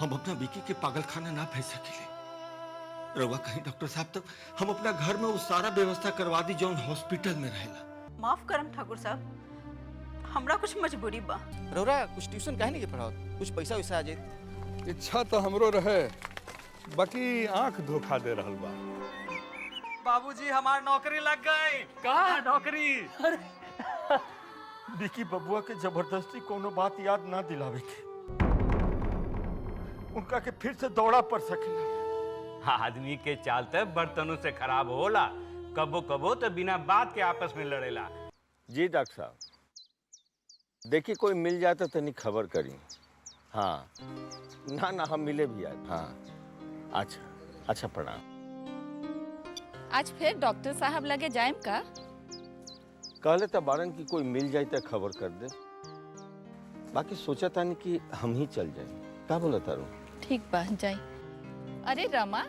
हम अपना विकी के पागल खाना ना भेज सकेले। रउआ कहीं डॉक्टर साहब तक हम अपना घर में वो सारा व्यवस्था करवा दी जौन हॉस्पिटल में रहेला। माफ करम ठाकुर साहब, हमरा कुछ मजबूरी बा। रउरा कुछ ट्यूशन काहे नहीं पढ़ाओ, कुछ पैसा वैसा आ जाए। इच्छा तो हमरो रहे, बाकी आंख धोखा दे रहल बा। बाबूजी हमार नौकरी लग गई। का नौकरी? विकी बबुआ के जबरदस्ती कोनो बात याद ना दिलावे के, उनका के फिर से दौड़ा पड़ सकेला। आदमी के चालते बर्तनों से खराब होला, कबो कबो तो बिना बात के आपस में लड़ेला। जी डॉक्टर साहब, देखिए कोई मिल जाए तो तनी खबर करी। हाँ ना ना हम मिले भी आज। हाँ अच्छा अच्छा प्रणाम। आज फिर डॉक्टर साहब लगे जाएम का? कहले तो बारन की कोई मिल जाए तो खबर कर दे, बाकी सोचा था नहीं कि हम ही चल जाए। क्या बोला तारू? ठीक बा जाई। अरे रमा,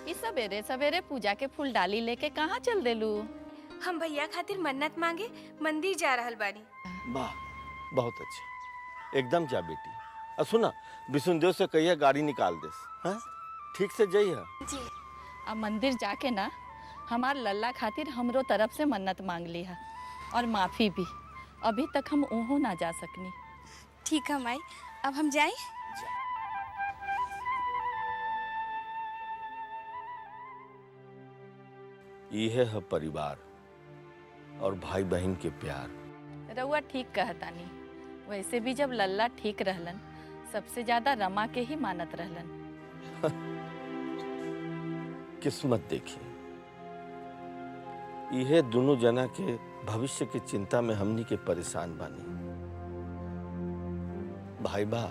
इस सवेरे सवेरे पूजा के फूल डाली लेके कहाँ चल देलू? हम भैया खातिर मन्नत मांगे मंदिर जा रहल बानी। वाह बहुत अच्छे, एकदम जा बेटी। सुना विष्णुदेव से कहिए गाड़ी निकाल दे। हाँ ठीक से जाइए जी। अब मंदिर जाके ना हमार लल्ला खातिर हमरो तरफ से मन्नत मांग ली है और माफी भी। अभी तक हम ओहो ना जा सकनी। ठीक है माई, अब हम जाएं? यह है परिवार और भाई बहन के प्यार। रउआ ठीक कहतानी। वैसे भी जब लल्ला ठीक रहलन, सबसे ज्यादा रमा के ही मानत रहलन। किस्मत देखी, यह दोनों जना के भविष्य की चिंता में हमनी के परेशान बानी। भाई बा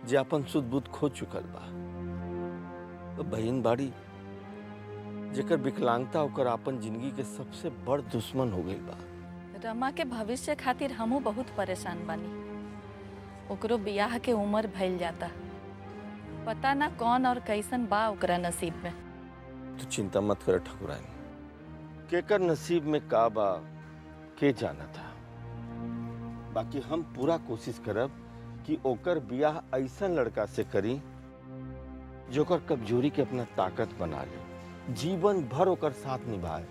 जे अपन सुध बुध खो चुकल बा, तो बहन बाड़ी जेकर विकलांगता होकर अपन जिंदगी के सबसे बड़ दुश्मन हो गई बा। रमा के भविष्य खातिर हमहू बहुत परेशान बानी। ओकरो बियाह के उम्र भइल जाता, पता ना कौन और कैसन बा ओकरा नसीब में। तू चिंता मत कर ठकुराइन, केकर नसीब में का बा के जाना था। बाकी हम पूरा कोशिश करब कि ओकर बियाह ऐसा लड़का से करी जो ओकर कमजोरी के अपना ताकत बना ले, जीवन भर ओकर साथ निभाए।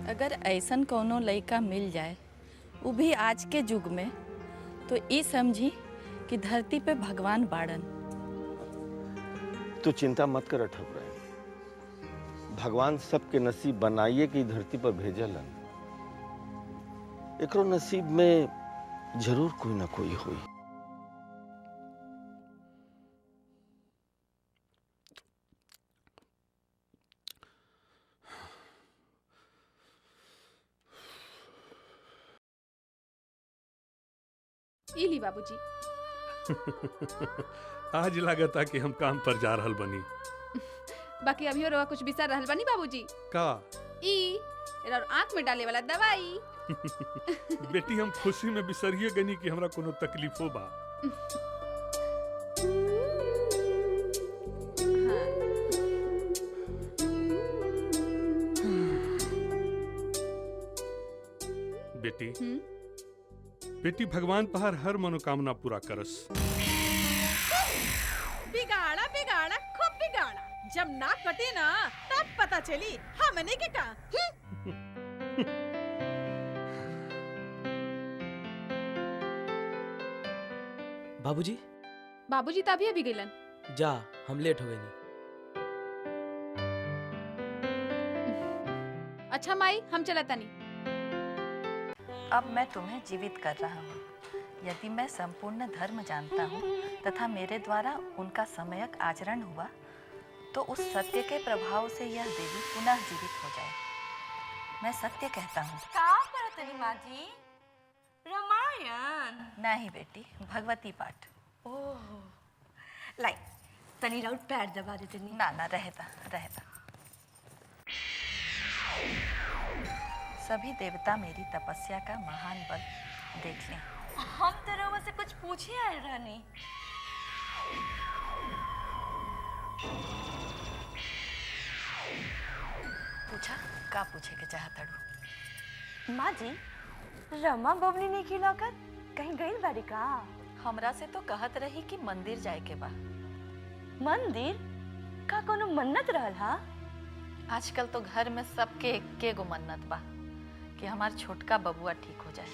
अगर ऐसन कोनो लड़का मिल जाए, वो भी आज के युग में, तो ई समझी कि धरती पे भगवान बाड़न। तू चिंता मत कर ठकुराइन, भगवान सबके नसीब बनाइए कि धरती पर भेजलन। एकरो नसीब में जरूर कोई ना कोई होई। इली बाबूजी। आज लागता कि हम काम पर जा रहल बनी। बाकी अभी और कुछ बिसर रहल बानी बाबूजी। का? ई और आंख में डाले वाला दवाई। बेटी हम खुशी में बिसरिए गनी कि हमरा कोनो तकलीफो बा। बेटी बेटी भगवान तहार हर मनोकामना पूरा करस। बिगाड़ा बिगाड़ा खूब बिगाड़ा, जब ना कटे ना तब पता चली हमने के का। बाबूजी बाबूजी तभी अभी गइलन। जा, हम लेट हो गए। अच्छा माई, हम चला तनी। अब मैं तुम्हें जीवित कर रहा हूँ। यदि मैं संपूर्ण धर्म जानता हूँ तथा मेरे द्वारा उनका सम्यक आचरण हुआ, तो उस सत्य के प्रभाव से यह देवी पुनः जीवित हो जाए। मैं सत्य कहता हूँ। का करतनी माँ जी? रामायण? नहीं बेटी, भगवती पाठ। ओह, लाई तनी राउत पैर दबा दे तनी। ना ना, रहता रहता। सभी देवता मेरी तपस्या का महान बल देख लें। हम तो रोवा से कुछ पूछे आए रहनी। पूछा का पूछे के चाहतड़ू? माँ जी, रमा बबली नहीं खिलाकर कहीं गई बारी का? हमरा से तो कहत रही कि मंदिर जाए के बा। मंदिर का कोनो मन्नत रहल हा? आजकल तो घर में सबके एक्के गो मन्नत बा कि हमार छोटका बबुआ ठीक हो जाए।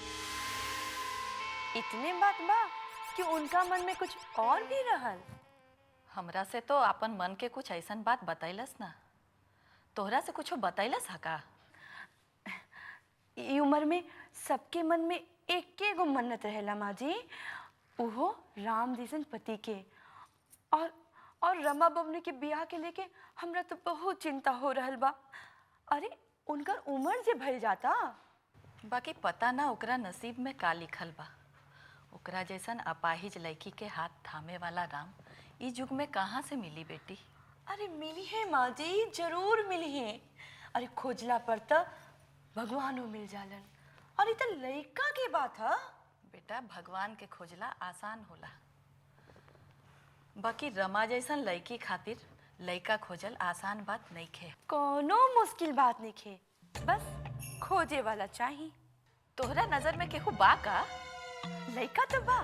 इतने बात बा कि उनका मन में कुछ और भी रहल? हमरा से तो अपन मन के कुछ ऐसन बात बतैलस ना। तोहरा से कुछ बतैलस हा का? ई उम्र में सबके मन में एक्के गो मन्नत रहेला माँ जी, उहो राम जैसन पति के। और रमा बबनी के बियाह के लेके हमरा तो बहुत चिंता हो रहल बा। अरे उनकर उम्र जे भइल जाता। बाकी पता ना ओकरा नसीब में का लिखल बा। ओकरा जैसन अपाहिज लड़की के हाथ थामे वाला राम इस युग में कहाँ से मिली बेटी? अरे मिली है माँ जी, जरूर मिली है। अरे खोजला पर तो भगवानो मिल जालन। और इतना लड़का के बात है बेटा, भगवान के खोजला आसान होला, बाकी रमा जैसन लड़की खातिर लड़का खोजल आसान बात नहीं खे। कोनो मुश्किल बात नहीं खे, बस खोजे वाला चाहिए। तोहरा नजर में केहू बा का? लड़का तो बा,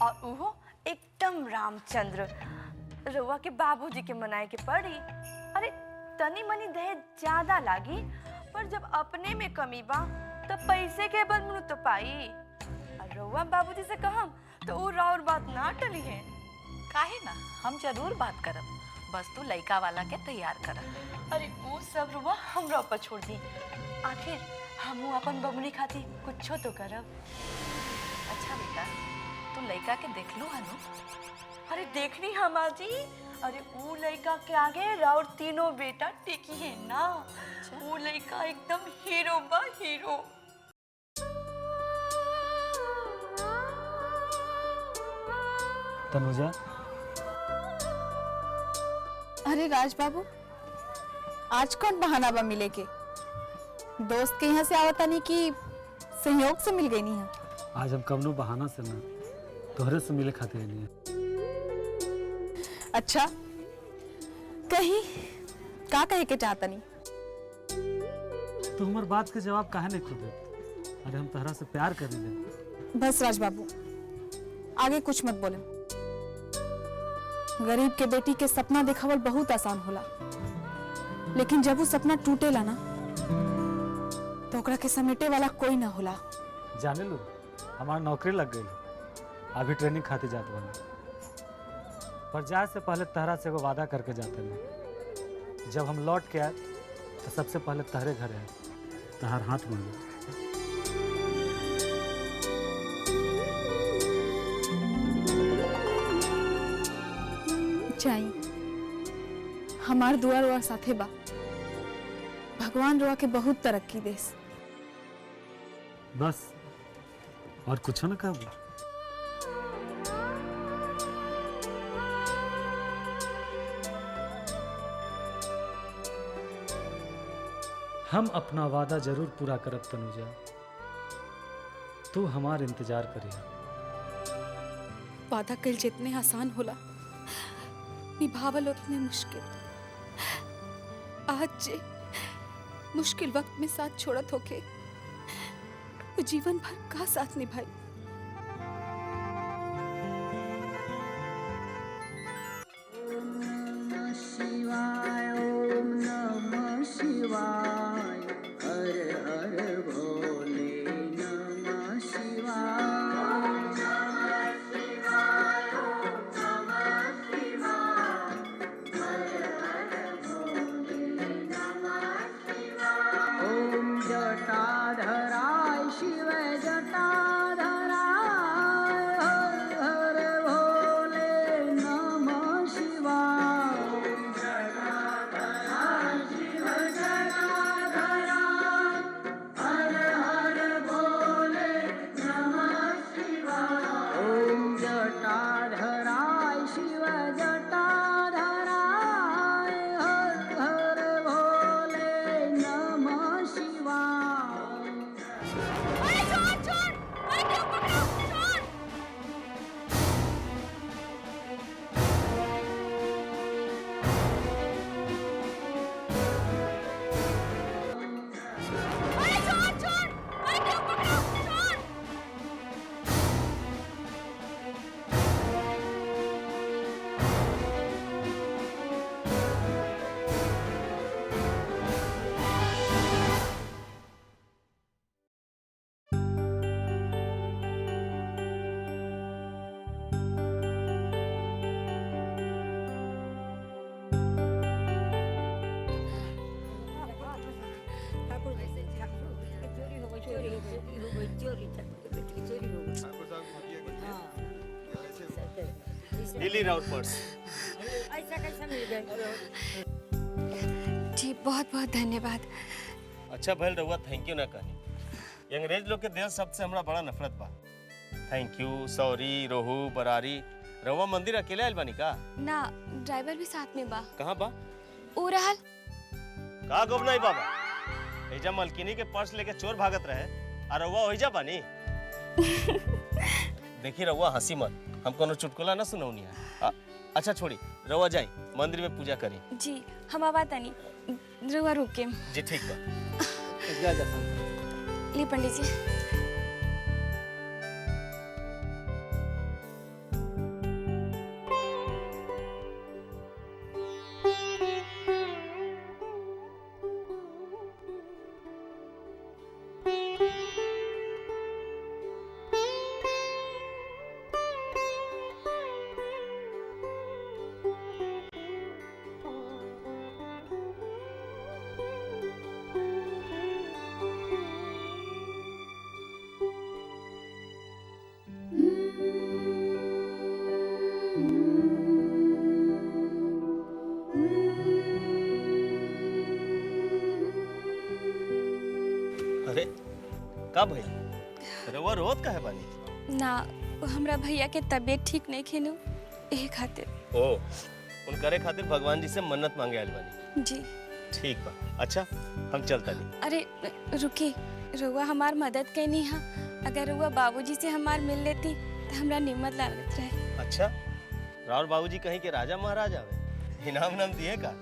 और उहो एकदम रामचंद्र। रउआ के बाबूजी के मनाए के पड़ी। अरे तनी मनी दहेज ज्यादा लागी, पर जब अपने में कमी बा तो पैसे के बल मुनु तो पाई। और रउआ बाबूजी से कहम तो वो और बात ना टली है। काहे ना, हम जरूर बात करब, बस तू लड़का वाला के तैयार करब। अरे वो सब रुआ हमरा ऊपर छोड़ दी, आखिर हमू अपन बबनी खातिर कुछो तो करब। अच्छा बेटा, तू लड़का के देख लू हनु? अरे देखनी है माँ जी। अरे वो लड़का के आगे राउर तीनों बेटा टिकी है ना। वो लड़का एकदम हीरो बा, हीरो। तनुजा, अरे राज बाबू, आज कौन बहाना बा मिले के? दोस्त के यहाँ से आवता नहीं कि संयोग से मिल गई नहीं है? आज हम कवनो बहाना से ना तोहरे से मिले खातिर नहीं है। अच्छा, कहीं का कहे के चाहता नहीं? तू हमार बात के जवाब काहे नहीं खुद देत? अरे हम तहरा से प्यार कर ले। बस राज बाबू, आगे कुछ मत बोले। गरीब के बेटी के सपना दिखावल बहुत आसान होला, लेकिन जब वो सपना टूटेला ना तो ओकरा के समेटे वाला कोई ना होला। जाने लो, हमार नौकरी लग गई, अभी ट्रेनिंग खातिर जात बानी। पर जाए से पहले तहरा से एगो वादा करके जाते हैं, जब हम लौट के आए तो सबसे पहले तहरे घर आए, तहार हाथ मांगे। चाहिए हमार दुआ रुआ साथे बा। भगवान रुआ के बहुत तरक्की देस। बस और कुछ ना कहबो। हम अपना वादा जरूर पूरा करब तनुजा, तू हमार इंतजार करिया। वादा कल जितने आसान होला, निभावल उतने मुश्किल। आज जे मुश्किल वक्त में साथ छोड़त होके, वो जीवन भर का साथ निभाई। जटाधराय शिव जटाधराय दिल्ली राउट पर्स। ऐसा कैसा मिल गई? जी बहुत बहुत धन्यवाद। अच्छा भइल रहुआ थैंक यू ना कहनी। ये अंग्रेज लोग के दिल शब्द से हमरा बड़ा नफरत बा। थैंक यू, सॉरी, रोहू, बरारी। रहुआ मंदिर अकेले आइल बानी का? ना, ड्राइवर भी साथ में बा। कहाँ बा? ओ रहल। का गोबनाई बाबा? एजा मलकिनी के पर्स लेके चोर भागत रहे और रहुआ ओइजा बानी। देखी रहुआ हंसी मत, हम कोनो चुटकुला ना सुनौनी है। अच्छा छोड़ी, रहुआ जाई मंदिर में पूजा करी। जी हम आवा तनी रुआ रुके। जी ठीक बा। ली पंडित जी। अरे का भइल? रहुआ रोत काहे बानी? ना, हमरा भैया के तबीयत ठीक नहीं खेनु एही खातिर। ओ, उनकरे खातिर भगवान जी से मन्नत मांगे आइल बानी। जी ठीक बा। अच्छा हम चलता नहीं। अरे रुके, रुआ हमार मदद कैनी हा। अगर रुआ बाबूजी से हमार मिल लेती तो हमरा निम्मत लागत रहे। अच्छा, राउर बाबूजी कहीं के राजा महाराज आवे, इनाम नाम दिए का?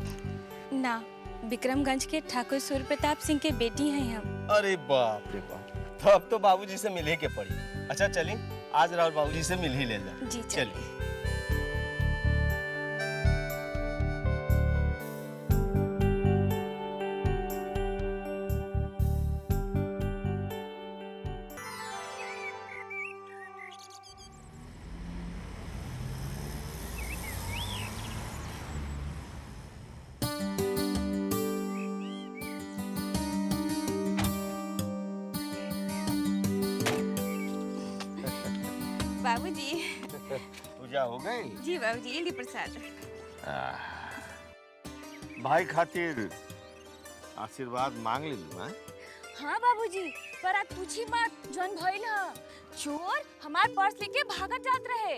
ना, विक्रमगंज के ठाकुर सूर्य प्रताप सिंह के बेटी हैं हम। अरे बाप रे बाप, तो अब तो बाबूजी से मिले के पड़ी। अच्छा चलिए, आज राउर बाबूजी से मिल ही ले जा। जी चलिए। बाबूजी। पूजा हो गई? जी बाबूजी, ये ली प्रसाद। भाई खातिर आशीर्वाद मांग ले लूँ। हाँ बाबूजी, पर आज पूछी मत जौन भइल ह। चोर हमार पर्स लेके भागत जात रहे।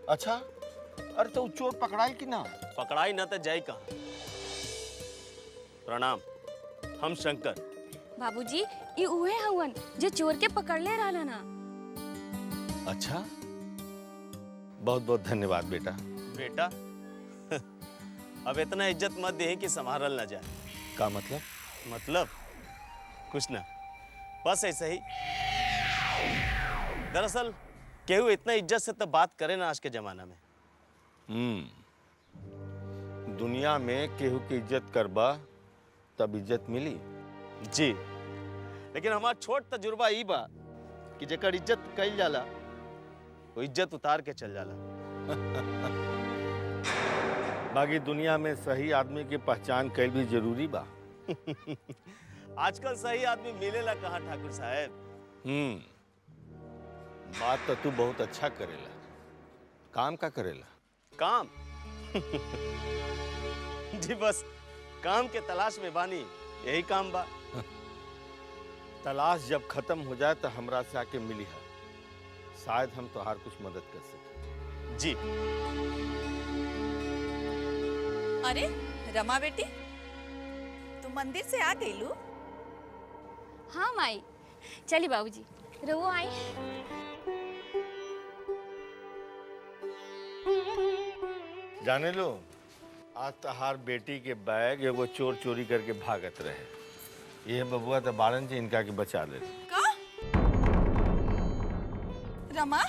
अच्छा, अरे तो चोर पकड़ाई कि ना? पकड़ाई न तो जाई कहाँ। प्रणाम, हम शंकर। बाबूजी, ये उहे हवन जो चोर के पकड़ले रहला ना। अच्छा, बहुत बहुत धन्यवाद बेटा। बेटा अब इतना इज्जत मत दे कि संभारल ना जाए। का मतलब? मतलब कुछ ना, बस ऐसे ही। दरअसल केहू इतना इज्जत से तो बात करे ना आज के जमाना में। दुनिया में केहू की इज्जत करबा तब इज्जत मिली। जी, लेकिन हमार छोट तजुर्बा ई बा कि जेकर इज्जत कईल जाला वो इज्जत उतार के चल जाला। बाकी दुनिया में सही आदमी की पहचान कईल भी जरूरी बा। आजकल सही आदमी मिलेला कहाँ ठाकुर साहब? बात तो तू बहुत अच्छा करेला। काम का करेला? काम जी बस काम के तलाश में बानी, यही काम बा। तलाश जब खत्म हो जाए तो हमरा से आके मिली है, शायद हम तोहार कुछ मदद कर सके। जी। अरे रमा बेटी, तू मंदिर से आ गई लू? हाँ माई, चली बाबूजी, रहो आई। जाने लो, आज तहार बेटी के बैग एगो चोर चोरी करके भागत रहे। ये बबुआ तो बाड़न से इनका के बचा ले। का? रमा,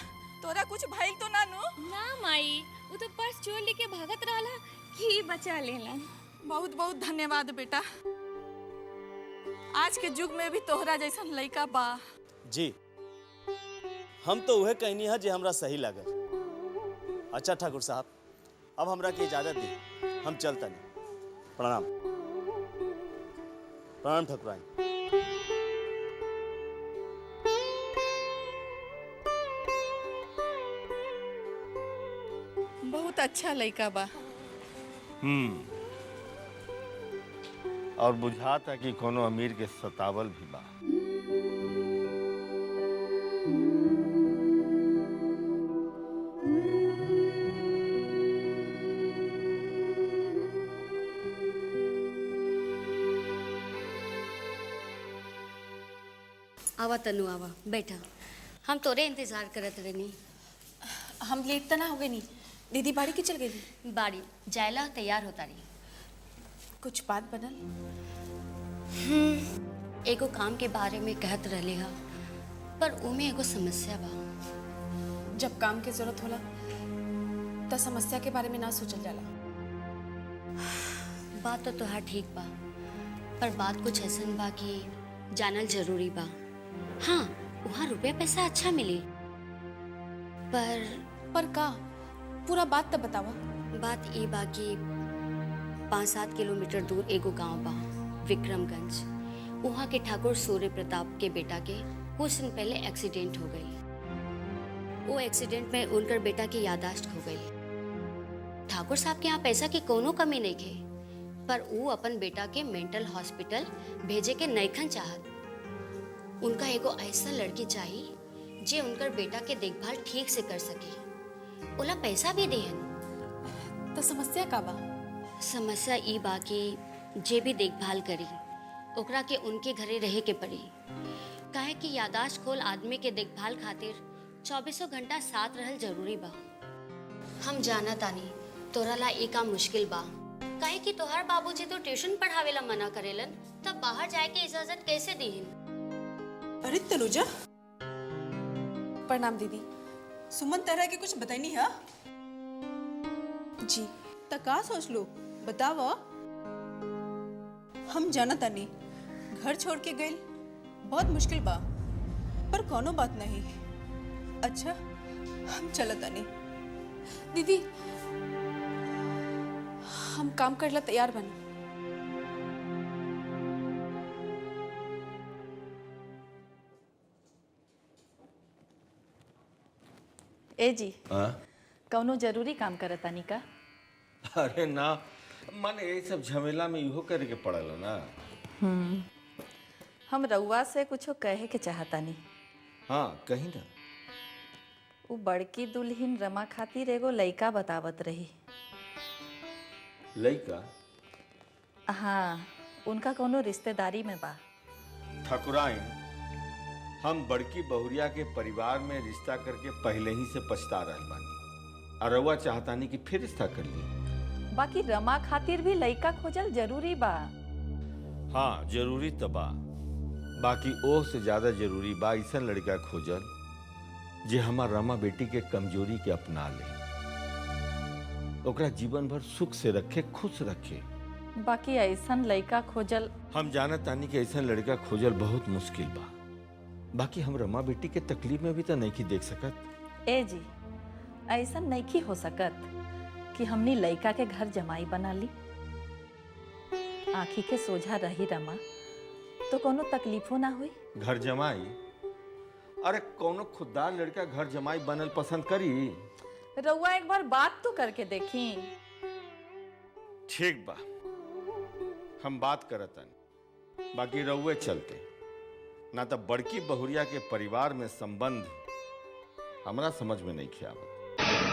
तोरा कुछ भइल तो ना नु? ना माई, वो तो पर्स चोर लेके भागत रहला कि बचा लेला। बहुत बहुत धन्यवाद बेटा। आज के युग में भी तोहरा जैसन लड़का बा। जी, हम तो वह कहनी है जो हमरा सही लागल। अच्छा ठाकुर साहब, अब हमरा के इजाजत दी, हम चलता नहीं। प्रणाम। प्रणाम ठाकुराइन। बहुत अच्छा लड़का बा। और बुझाता कि कोनो अमीर के सतावल भी बा। आवा तनु आवा बैठा, हम तोरे इंतजार करत रहनी। हम लेट तो ना हो गए नी? दीदी बाड़ी की चल गई? बाड़ी जायला तैयार होता रही। कुछ बात बनल? एगो काम के बारे में कहत रहले हा, पर उमे एगो समस्या बा। जब काम के जरूरत होला तो समस्या के बारे में ना सोचल जाला। बात तो तोहार ठीक बा, पर बात कुछ ऐसन बा कि जानल जरूरी बा। हाँ, वहाँ रुपया पैसा अच्छा मिली, पर का पूरा बात तो बतावा। बात ई बा कि 5-7 किलोमीटर दूर एगो गांव बा, विक्रमगंज। वहाँ के ठाकुर सूर्य प्रताप के बेटा के कुछ दिन पहले एक्सीडेंट हो गई। वो एक्सीडेंट में उनकर बेटा की यादाश्त खो गई। ठाकुर साहब के यहाँ पैसा की कोनो कमी नहीं थे, पर वो अपन बेटा के मेंटल हॉस्पिटल भेजे के नैखन चाहत। उनका एगो ऐसा लड़की चाहिए जे उनकर बेटा के देखभाल ठीक से कर सके, ओला पैसा भी देहन। तो समस्या का बा? समस्या ई बा कि जे भी देखभाल करी ओकरा के उनके घरे रहे के पड़ी, काहे कि यादाश्त खोल आदमी के देखभाल खातिर 24 घंटा साथ रहल जरूरी बा। हम जाना तानी तोरा ला ई काम मुश्किल बा, काहे कि तोहार बाबूजी तो ट्यूशन पढ़ावेला मना करेलन, तब बाहर जाए के इजाजत कैसे दीहिन? अरे तनुजा, प्रणाम दीदी। सुमन तरह के कुछ बताई नहीं है? जी त का सोच लो, बतावा। हम जाना तानी घर छोड़ के गए बहुत मुश्किल बा, पर कोनो बात नहीं। अच्छा, हम चलत तानी। दीदी, हम काम करला तैयार बनी। ए जी, कौनो जरूरी काम करतानी का? अरे ना, मन ये सब झमेला में इहो करे के पड़ल ना। हम रउआ से कुछो कहे के चाहतानी। हाँ, कहीं ना। वो बड़की दुल्हन रमा खातिर एगो लइका बतावत रही। लइका? हाँ, उनका कोनो रिश्तेदारी में बा। ठाकुराइन, हम बड़की बहुरिया के परिवार में रिश्ता करके पहले ही से पछता रहल बानी। अरवा चाहतानी कि फिर रिश्ता कर ली। बाकी रमा खातिर भी लइका खोजल जरूरी बा। हाँ, जरूरी तो बा, बाकी ओह से ज्यादा जरूरी बा ऐसा लड़का खोजल जे हमार रमा बेटी के कमजोरी के अपना ले, ओकरा जीवन भर सुख से रखे, खुश रखे। बाकी ऐसन लइका खोजल, हम जानत तानी कि ऐसा लड़का खोजल बहुत मुश्किल बा, बाकी हम रमा बेटी के तकलीफ में भी तो नहीं देख सकत। ए जी, ऐसा नहीं हो सकत कि हमनी लइका के घर जमाई बना ली। आँखी के सोझा रही रमा तो कोनो तकलीफो ना हुई। घर जमाई? अरे कोनो खुददार लड़का घर जमाई बनल पसंद करी? रउआ एक बार बात तो करके देखी। ठीक बा, हम बात करतन, बाकी रउए चलते ना तो बड़की बहुरिया के परिवार में संबंध हमरा समझ में नहीं आवत।